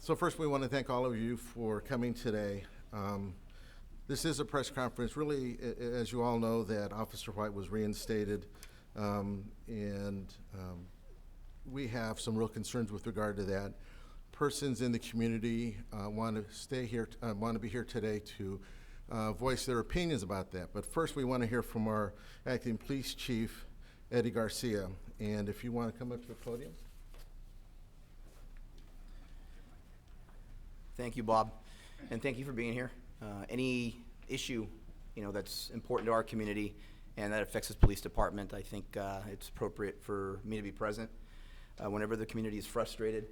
So first, we want to thank all of you for coming today. This is a press conference. Really, as you all know, that Officer White was reinstated, and we have some real concerns with regard to that. Persons in the community want to stay here, want to be here today to voice their opinions about that. But first, we want to hear from our acting police chief, Eddie Garcia. And if you want to come up to the podium. Thank you, Bob, and thank you for being here. Any issue, that's important to our community and that affects this police department, I think it's appropriate for me to be present. Whenever the community is frustrated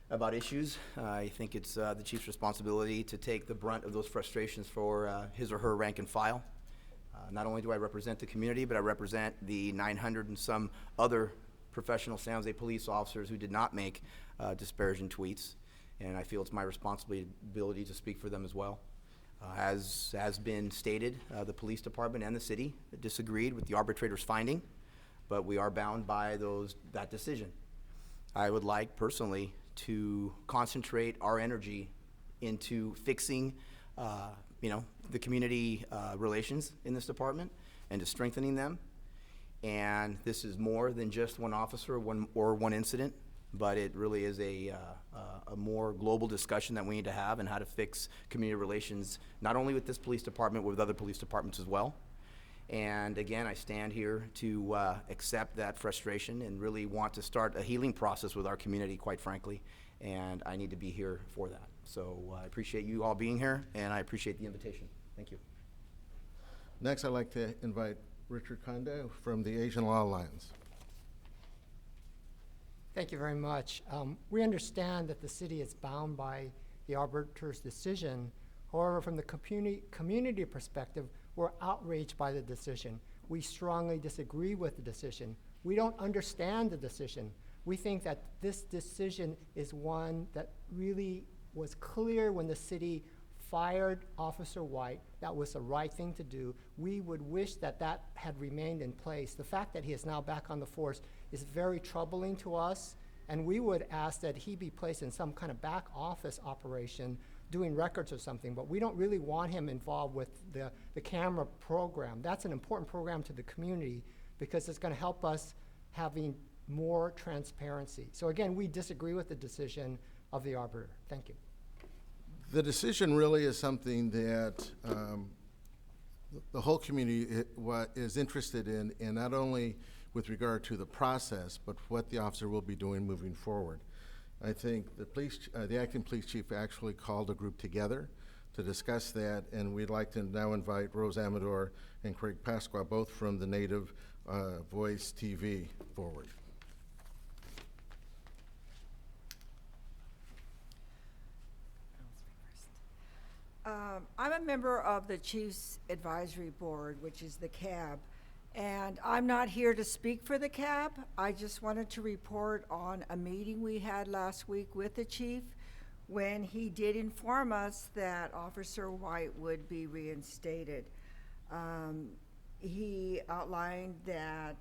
about issues, I think it's the chief's responsibility to take the brunt of those frustrations for his or her rank and file. Not only do I represent the community, but I represent the 900 and some other professional San Jose police officers who did not make disparaging tweets. And I feel it's my responsibility to speak for them as well. As has been stated, the police department and the city disagreed with the arbitrator's finding, but we are bound by that decision. I would like personally to concentrate our energy into fixing, the community relations in this department and to strengthening them. And this is more than just one officer or one incident, but it really is a more global discussion that we need to have and how to fix community relations, not only with this police department, but with other police departments as well. And again, I stand here to accept that frustration and really want to start a healing process with our community, quite frankly, and I need to be here for that. So I appreciate you all being here, and I appreciate the invitation. Thank you. Next, I'd like to invite Richard Conde from the Asian Law Alliance. Thank you very much. We understand that the city is bound by the arbitrator's decision. However, from the community perspective, we're outraged by the decision. We strongly disagree with the decision. We don't understand the decision. We think that this decision is one that really was clear when the city fired Officer White. That was the right thing to do. We would wish that that had remained in place. The fact that he is now back on the force is very troubling to us, and we would ask that he be placed in some kind of back office operation doing records or something, but we don't really want him involved with the camera program. That's an important program to the community because it's going to help us having more transparency. So again, we disagree with the decision of the arbiter. Thank you. The decision really is something that the whole community is interested in, and not only with regard to the process, but what the officer will be doing moving forward. I think the acting police chief actually called a group together to discuss that, and we'd like to now invite Rose Amador and Craig Pasqua, both from the Native Voice TV, forward. I'm a member of the Chiefs Advisory Board, which is the CAB, and I'm not here to speak for the CAB. I just wanted to report on a meeting we had last week with the chief when he did inform us that Officer White would be reinstated. He outlined that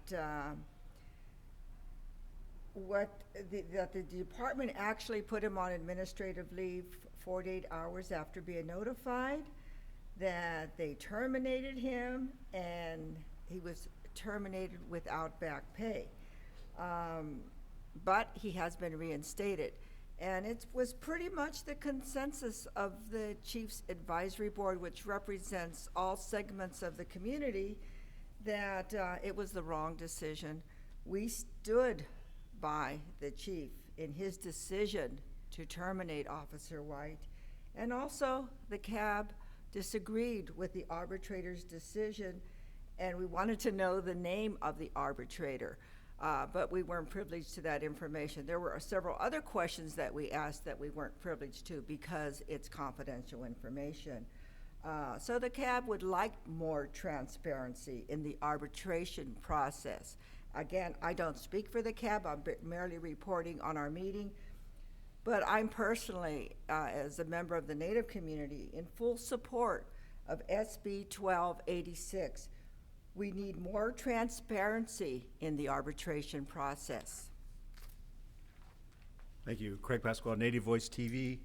that the department actually put him on administrative leave 48 hours after being notified, that they terminated him, and he was terminated without back pay. But he has been reinstated. And it was pretty much the consensus of the Chiefs Advisory Board, which represents all segments of the community, that it was the wrong decision. We stood by the chief in his decision to terminate Officer White, and also the CAB disagreed with the arbitrator's decision, and we wanted to know the name of the arbitrator, but we weren't privileged to that information. There were several other questions that we asked that we weren't privileged to because it's confidential information. So the CAB would like more transparency in the arbitration process. Again, I don't speak for the CAB, I'm merely reporting on our meeting, but I'm personally, as a member of the Native community, in full support of SB 1286. We need more transparency in the arbitration process. Thank you. Craig Pasquale, Native Voice TV.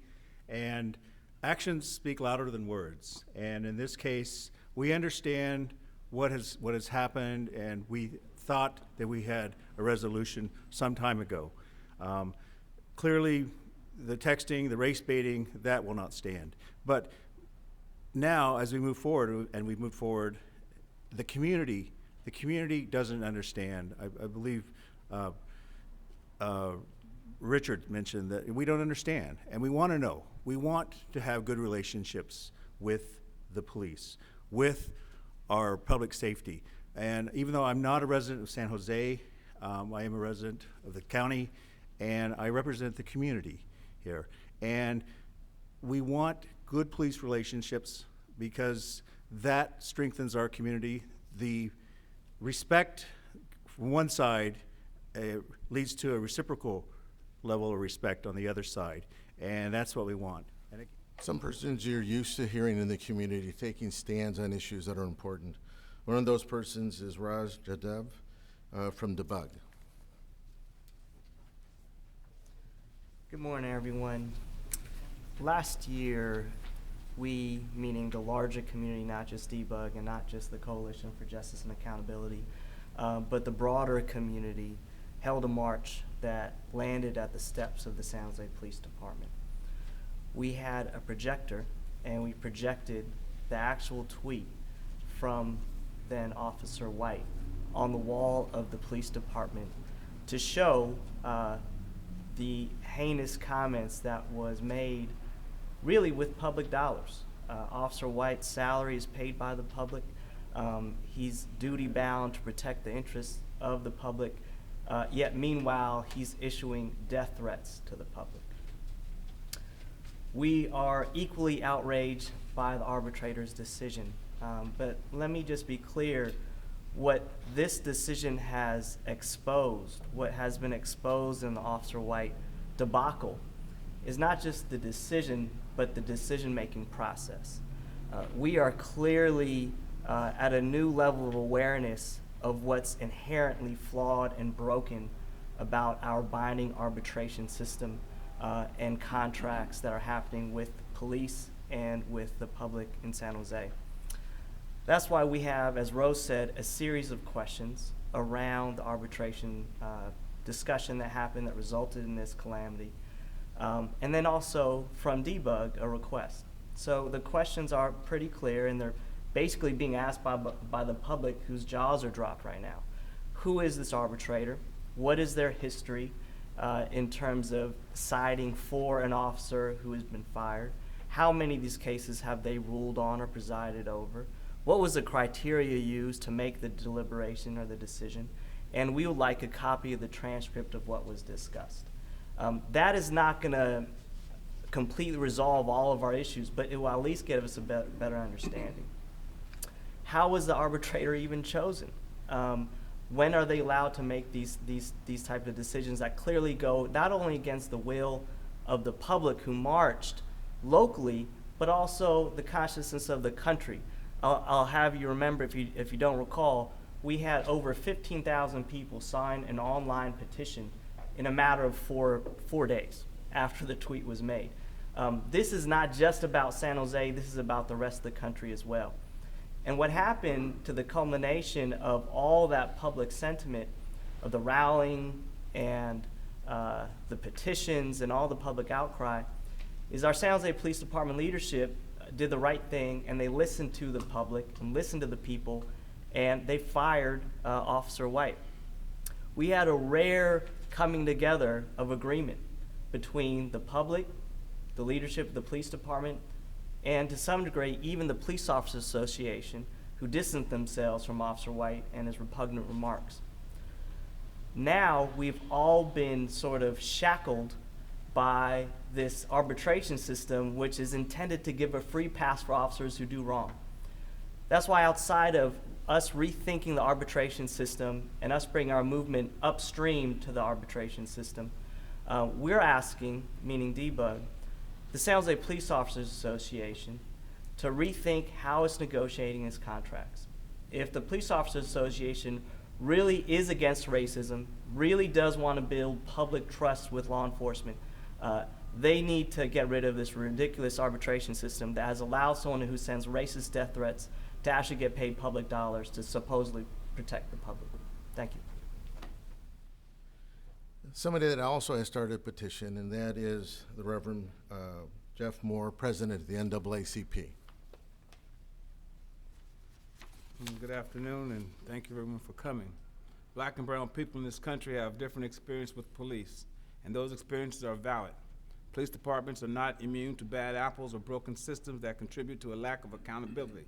And actions speak louder than words. And in this case, we understand what has happened, and we thought that we had a resolution some time ago. Clearly, the texting, the race baiting, that will not stand. But now, as we move forward, and we move forward, the community doesn't understand. I believe Richard mentioned that we don't understand, and we want to know. We want to have good relationships with the police, with our public safety. And even though I'm not a resident of San Jose, I am a resident of the county, and I represent the community here. And we want good police relationships because that strengthens our community. The respect from one side leads to a reciprocal level of respect on the other side, and that's what we want. And Some persons you're used to hearing in the community taking stands on issues that are important. One of those persons is Raza from Debug. Good morning, everyone. Last year, we, meaning the larger community, not just Debug and not just the Coalition for Justice and Accountability, but the broader community, held a march that landed at the steps of the San Jose Police Department. We had a projector, and we projected the actual tweet from then Officer White on the wall of the police department to show the heinous comments that was made really with public dollars. Officer White's salary is paid by the public. He's duty bound to protect the interests of the public, yet meanwhile he's issuing death threats to the public. We are equally outraged by the arbitrator's decision, but let me just be clear. What this decision has exposed, what has been exposed in the Officer White debacle, is not just the decision, but the decision-making process. We are clearly at a new level of awareness of what's inherently flawed and broken about our binding arbitration system and contracts that are happening with police and with the public in San Jose. That's why we have, as Rose said, a series of questions around the arbitration discussion that happened that resulted in this calamity. And then also from Debug, a request. So the questions are pretty clear, and they're basically being asked by the public whose jaws are dropped right now. Who is this arbitrator? What is their history in terms of siding for an officer who has been fired? How many of these cases have they ruled on or presided over? What was the criteria used to make the deliberation or the decision? And we would like a copy of the transcript of what was discussed. That is not going to completely resolve all of our issues, but it will at least give us a better understanding. How was the arbitrator even chosen? When are they allowed to make these type of decisions that clearly go not only against the will of the public who marched locally, but also the consciousness of the country? I'll have you remember, if you don't recall, we had over 15,000 people sign an online petition in a matter of four days after the tweet was made. This is not just about San Jose, this is about the rest of the country as well. And what happened to the culmination of all that public sentiment, of the rallying and the petitions and all the public outcry, is our San Jose Police Department leadership did the right thing, and they listened to the public and listened to the people, and they fired Officer White. We had a rare coming together of agreement between the public, the leadership of the police department, and to some degree, even the Police Officers Association, who distanced themselves from Officer White and his repugnant remarks. Now we've all been sort of shackled by this arbitration system, which is intended to give a free pass for officers who do wrong. That's why, outside of us rethinking the arbitration system and us bringing our movement upstream to the arbitration system, we're asking, meaning Debug, the San Jose Police Officers Association to rethink how it's negotiating its contracts. If the Police Officers Association really is against racism, really does want to build public trust with law enforcement, They need to get rid of this ridiculous arbitration system that has allowed someone who sends racist death threats to actually get paid public dollars to supposedly protect the public. Thank you. Somebody that also has started a petition, and that is the Reverend Jeff Moore, President of the NAACP. Good afternoon, and thank you everyone for coming. Black and brown people in this country have different experience with police, and those experiences are valid. Police departments are not immune to bad apples or broken systems that contribute to a lack of accountability.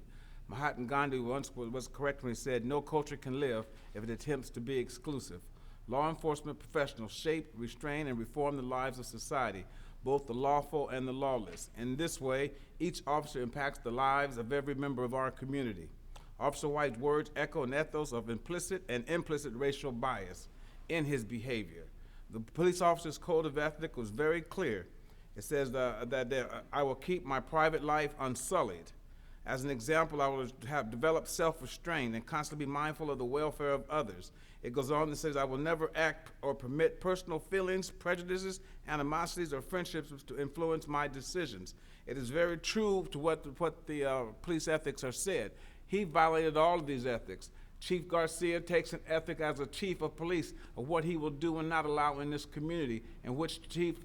Mahatma Gandhi once was correct when he said, "No culture can live if it attempts to be exclusive." Law enforcement professionals shape, restrain, and reform the lives of society, both the lawful and the lawless. In this way, each officer impacts the lives of every member of our community. Officer White's words echo an ethos of implicit and implicit racial bias in his behavior. The police officer's code of ethics was very clear. It says that I will keep my private life unsullied. As an example, I will have developed self-restraint and constantly be mindful of the welfare of others. It goes on and says, I will never act or permit personal feelings, prejudices, animosities, or friendships to influence my decisions. It is very true to what the police ethics are said. He violated all of these ethics. Chief Garcia takes an ethic as a chief of police of what he will do and not allow in this community, in which Chief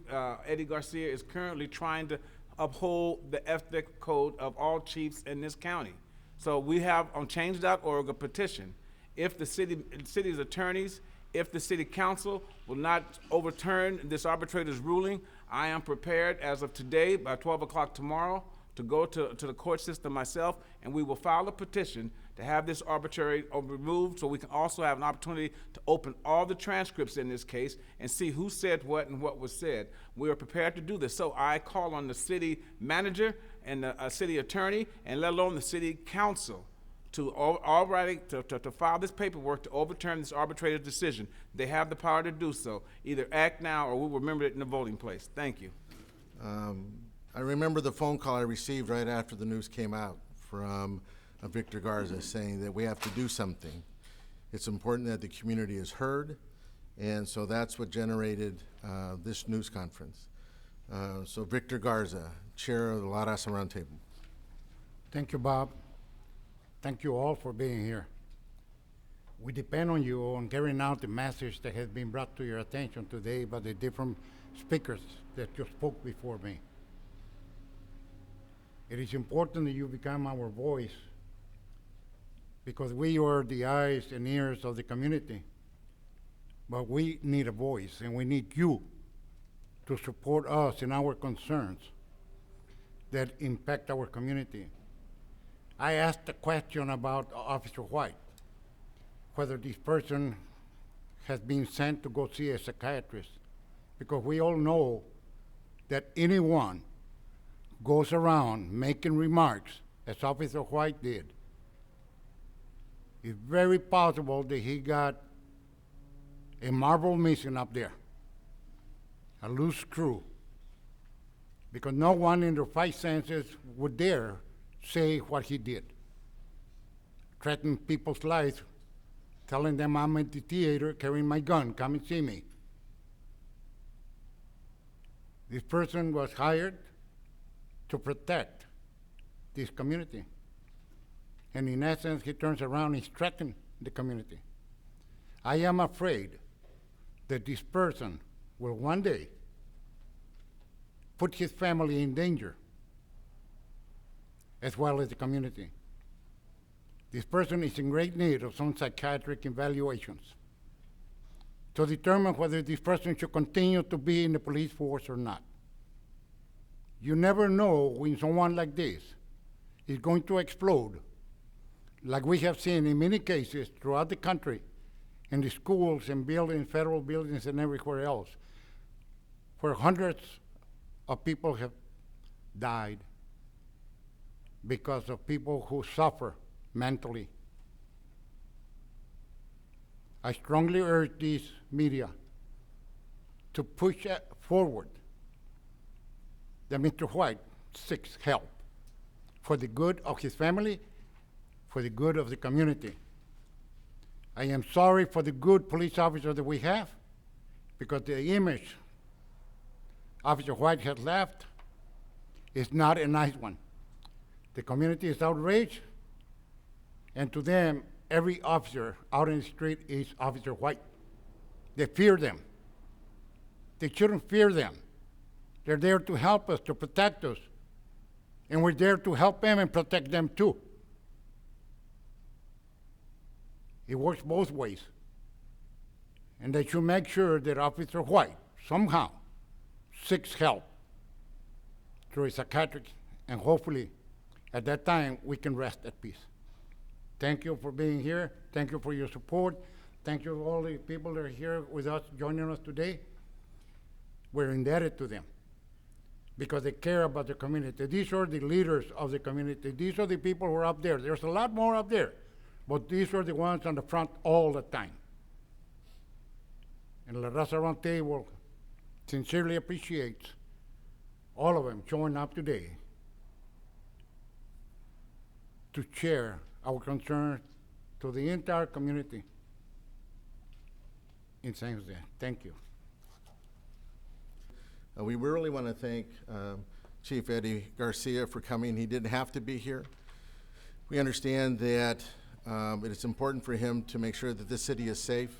Eddie Garcia is currently trying to uphold the ethic code of all chiefs in this county. So we have on change.org a petition. If the city's attorneys, if the city council will not overturn this arbitrator's ruling, I am prepared as of today by 12 o'clock tomorrow to go to the court system myself, and we will file a petition to have this arbitrary removed so we can also have an opportunity to open all the transcripts in this case and see who said what and what was said. We are prepared to do this. So I call on the city manager and the city attorney, and let alone the city council, to file this paperwork to overturn this arbitrator's decision. They have the power to do so. Either act now or we'll remember it in the voting place. Thank you. I remember the phone call I received right after the news came out from Victor Garza saying that we have to do something. It's important that the community is heard, and so that's what generated this news conference. So Victor Garza, Chair of the Raza Round Table. Thank you, Bob. Thank you all for being here. We depend on you on carrying out the message that has been brought to your attention today by the different speakers that you spoke before me. It is important that you become our voice because we are the eyes and ears of the community. But we need a voice, and we need you to support us in our concerns that impact our community. I asked a question about Officer White, whether this person has been sent to go see a psychiatrist, because we all know that anyone goes around making remarks, as Officer White did, it's very possible that he got a marble missing up there, a loose screw, because no one in their 5 senses would dare say what he did. Threaten people's lives, telling them I'm at the theater carrying my gun, come and see me. This person was hired to protect this community. And in essence, he turns around and threatens the community. I am afraid that this person will one day put his family in danger, as well as the community. This person is in great need of some psychiatric evaluations to determine whether this person should continue to be in the police force or not. You never know when someone like this is going to explode, like we have seen in many cases throughout the country, in the schools and buildings, federal buildings and everywhere else, where hundreds of people have died because of people who suffer mentally. I strongly urge these media to push forward that Mr. White seeks help for the good of his family, for the good of the community. I am sorry for the good police officer that we have, because the image Officer White has left is not a nice one. The community is outraged, and to them, every officer out in the street is Officer White. They fear them. They shouldn't fear them. They're there to help us, to protect us, and we're there to help them and protect them too. It works both ways. And they should make sure that Officer White somehow seeks help through a psychiatrist, and hopefully at that time we can rest at peace. Thank you for being here. Thank you for your support. Thank you to all the people that are here with us, joining us today. We're indebted to them because they care about the community. These are the leaders of the community. These are the people who are up there. There's a lot more up there, but these are the ones on the front all the time. And the Raza Round Table sincerely appreciates all of them showing up today to share our concerns to the entire community in San Jose. Thank you. We really want to thank Chief Eddie Garcia for coming. He didn't have to be here. We understand that it is important for him to make sure that this city is safe,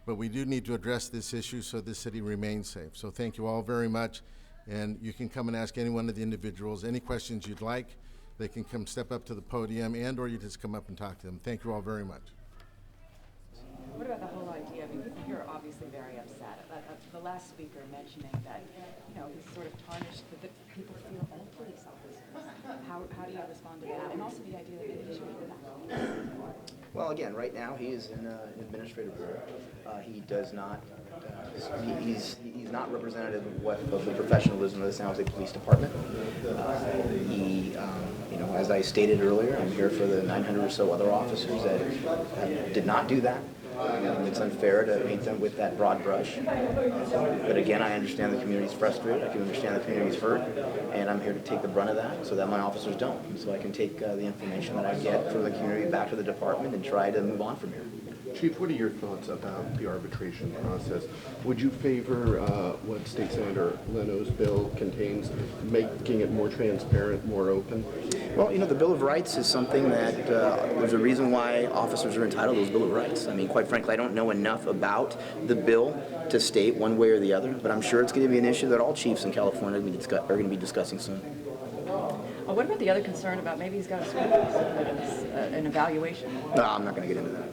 but we do need to address this issue so this city remains safe. So thank you all very much, and you can come and ask any one of the individuals any questions you'd like. They can come step up to the podium, and or you just come up and talk to them. Thank you all very much. What about the whole idea? I mean, you're obviously very upset. The last speaker mentioning that, you know, he's sort of tarnished that people fear all police officers. How do you respond to that? And also the idea that maybe he should go back. Well, again, right now he is in an administrative role. He does not. He's not representative of the professionalism of the San Jose Police Department. You know, as I stated earlier, I'm here for the 900 or so other officers that did not do that. It's unfair to paint them with that broad brush. But again, I understand the community's frustrated. I can understand the community's hurt, and I'm here to take the brunt of that so that my officers don't. And so I can take the information that I get from the community back to the department and try to move on from here. Chief, what are your thoughts about the arbitration process? Would you favor what State Senator Leno's bill contains, making it more transparent, more open? Well, you know, the Bill of Rights is something that there's a reason why officers are entitled to those Bill of Rights. I mean, quite frankly, I don't know enough about the bill to state one way or the other, but I'm sure it's going to be an issue that all chiefs in California are going to be discussing soon. What about the other concern about maybe he's got a script, an evaluation? No, I'm not going to get into that.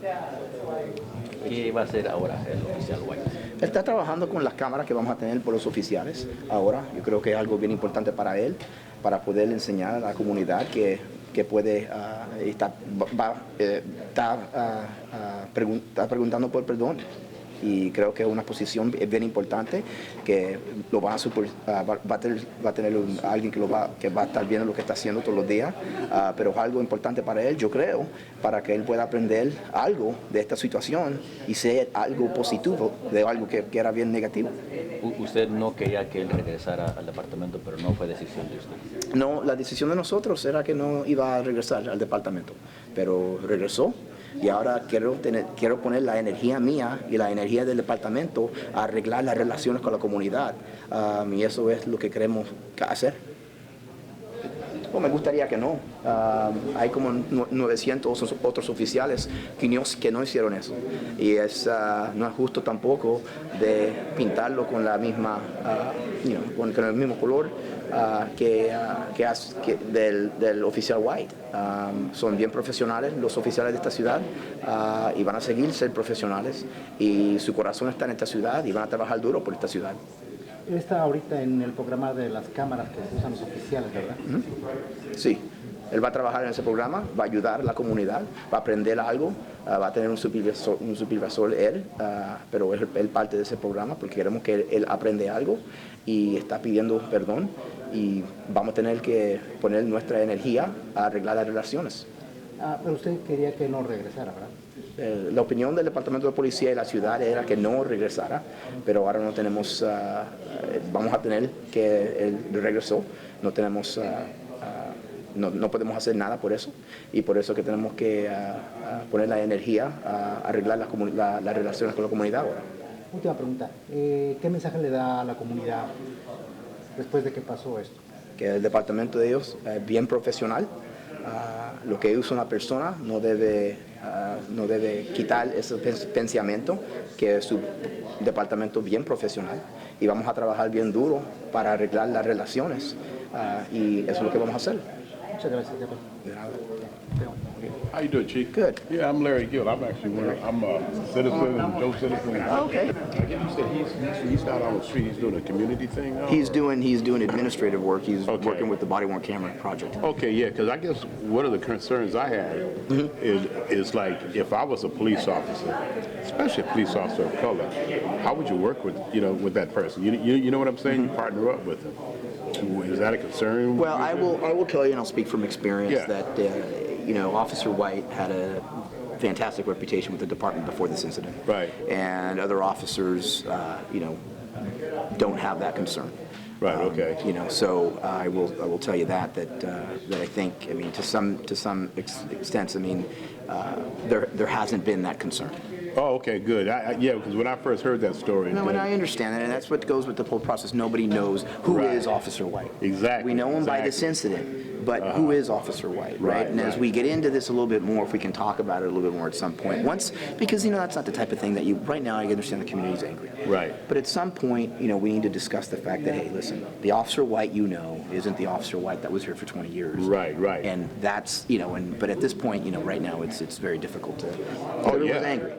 ¿Qué va a hacer ahora el oficial White? Está trabajando con las cámaras que vamos a tener por los oficiales ahora. Yo creo que es algo bien importante para él, para poder enseñar a la comunidad que puede está preguntando por perdón. Y creo que es una posición bien importante que lo va a tener alguien que va a estar viendo lo que está haciendo todos los días, pero es algo importante para él, yo creo, para que él pueda aprender algo de esta situación y ser algo positivo de algo que era bien negativo. Usted no quería que él regresara al departamento, pero no fue decisión de usted. No, la decisión de nosotros era que no iba a regresar al departamento, pero regresó. Y ahora quiero poner la energía mía y la energía del departamento a arreglar las relaciones con la comunidad. Y eso es lo que queremos hacer. Pues me gustaría que no. Hay como 900 otros oficiales que no hicieron eso. Y no es justo tampoco de pintarlo con la misma, con el mismo color del oficial White. Son bien profesionales los oficiales de esta ciudad y van a seguir ser profesionales. Y su corazón está en esta ciudad y van a trabajar duro por esta ciudad. Él está ahorita en el programa de las cámaras que usan los oficiales, ¿verdad? Sí, él va a trabajar en ese programa, va a ayudar a la comunidad, va a aprender algo, va a tener un supervisor él, pero él parte de ese programa porque queremos que él aprende algo y está pidiendo perdón y vamos a tener que poner nuestra energía a arreglar las relaciones. Pero usted quería que no regresara, ¿verdad? La opinión del Departamento de Policía y la ciudad era que no regresara, pero ahora no tenemos, vamos a tener que él regresó, no tenemos, no podemos hacer nada por eso y por eso que tenemos que poner la energía a arreglar las relaciones con la comunidad ahora. Última pregunta, ¿qué mensaje le da a la comunidad después de que pasó esto? Que el departamento de ellos es bien profesional. Lo que usa una persona no debe quitar ese pensamiento, que es su departamento bien profesional, y vamos a trabajar bien duro para arreglar las relaciones, y eso es lo que vamos a hacer. Muchas gracias. De acuerdo. De nada. How you doing, Chief? Good. Yeah, I'm Larry Gill. I'm actually I'm a citizen, and Joe citizen. Oh, okay. You said he's not on the street. He's doing a community thing now. He's or- doing administrative work. He's Okay. working with the body worn camera project. Okay, yeah, because I guess one of the concerns I have is like if I was a police officer, especially a police officer of color, how would you work with with that person? You know what I'm saying? You partner up with them. Is that a concern? Well, I will tell you, and I'll speak from experience, Yeah. that Officer White had a fantastic reputation with the department before this incident. Right. And other officers, don't have that concern. Right. Okay. So I will tell you that I think, I mean, to some extent, I mean, there hasn't been that concern. Oh, okay, good. Yeah, because when I first heard that story. No, and I understand that, and that's what goes with the whole process. Nobody knows who Right. is Officer White. Exactly. We know him by this exactly. incident, but who is Officer White, right? Right, And as right. we get into this a little bit more, if we can talk about it a little bit more at some point, because that's not the type of thing that right now I understand the community's angry. Right. But at some point, we need to discuss the fact that, hey, listen, the Officer White isn't the Officer White that was here for 20 years. Right. Right. And that's, but at this point, right now it's very difficult to, Oh, everyone's yeah. angry.